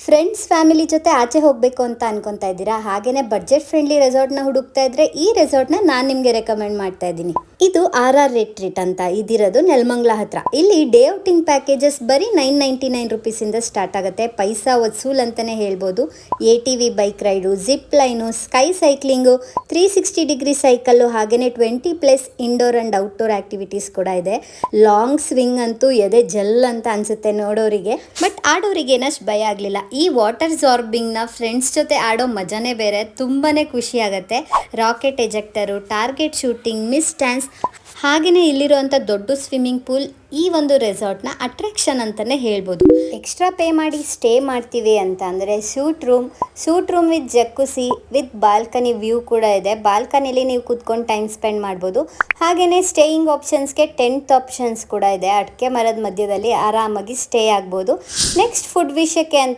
Friends family ಜೊತೆ ಆಚೆ ಹೋಗಬೇಕು ಅಂತ ಅನ್ಕೊತಾ ಇದ್ದೀರಾ? ಹಾಗೇನೆ ಬಡ್ಜೆಟ್ ಫ್ರೆಂಡ್ಲಿ ರೆಸಾರ್ಟ್ನ ಹುಡುಕ್ತಾ ಇದ್ರೆ ಈ ರೆಸಾರ್ಟ್ನ ನಾನು ನಿಮಗೆ ರೆಕಮೆಂಡ್ ಮಾಡ್ತಾ ಇದ್ದೀನಿ. ಇದು RR ರಿಟ್ರೀಟ್ ಅಂತ ಇದಿರೋದು ನೆಲಮಂಗಲ ಹತ್ರ. ಇಲ್ಲಿ ಡೇ ಔಟಿಂಗ್ ಪ್ಯಾಕೇಜಸ್ ಬರೀ 999 ರುಪೀಸಿಂದ ಸ್ಟಾರ್ಟ್ ಆಗುತ್ತೆ. ಪೈಸಾ ವಸೂಲ್ ಅಂತಲೇ ಹೇಳ್ಬೋದು. ATV bike raid, zip line, sky cycling, 360 degree cycle, ಹಾಗೆಯೇ 20+ ಇಂಡೋರ್ ಆ್ಯಂಡ್ ಔಟ್ಡೋರ್ ಆ್ಯಕ್ಟಿವಿಟೀಸ್ ಕೂಡ ಇದೆ. ಲಾಂಗ್ ಸ್ವಿಂಗ್ ಅಂತೂ ಎದೆ ಜಲ್ ಅಂತ ಅನಿಸುತ್ತೆ ನೋಡೋರಿಗೆ, ಬಟ್ ಆಡೋರಿಗೆ ಏನಷ್ಟು ಭಯ ಆಗಲಿಲ್ಲ. ಈ ವಾಟರ್ ಜಾರ್ಬಿಂಗ್ನ ಫ್ರೆಂಡ್ಸ್ ಜೊತೆ ಆಡೋ ಮಜಾನೇ ಬೇರೆ, ತುಂಬಾ ಖುಷಿ ಆಗುತ್ತೆ. Rocket ejector, target shooting, miss dance, ಹಾಗೆಯೇ ಇಲ್ಲಿರುವಂಥ ದೊಡ್ಡ ಸ್ವಿಮ್ಮಿಂಗ್ ಪೂಲ್ ಈ ಒಂದು ರೆಸಾರ್ಟ್ನ ಅಟ್ರಾಕ್ಷನ್ ಅಂತಲೇ ಹೇಳ್ಬೋದು. ಎಕ್ಸ್ಟ್ರಾ ಪೇ ಮಾಡಿ ಸ್ಟೇ ಮಾಡ್ತೀವಿ ಅಂತ ಅಂದರೆ suite room with jacuzzi with balcony view ಕೂಡ ಇದೆ. ಬಾಲ್ಕನಿಲಿ ನೀವು ಕೂತ್ಕೊಂಡು ಟೈಮ್ ಸ್ಪೆಂಡ್ ಮಾಡ್ಬೋದು. ಹಾಗೆಯೇ ಸ್ಟೇಯಿಂಗ್ ಆಪ್ಷನ್ಸ್ಗೆ ಟೆಂಟ್ ಆಪ್ಷನ್ಸ್ ಕೂಡ ಇದೆ. ಅಡಿಕೆ ಮರದ ಮಧ್ಯದಲ್ಲಿ ಆರಾಮಾಗಿ ಸ್ಟೇ ಆಗ್ಬೋದು. ನೆಕ್ಸ್ಟ್ ಫುಡ್ ವಿಷಯಕ್ಕೆ ಅಂತ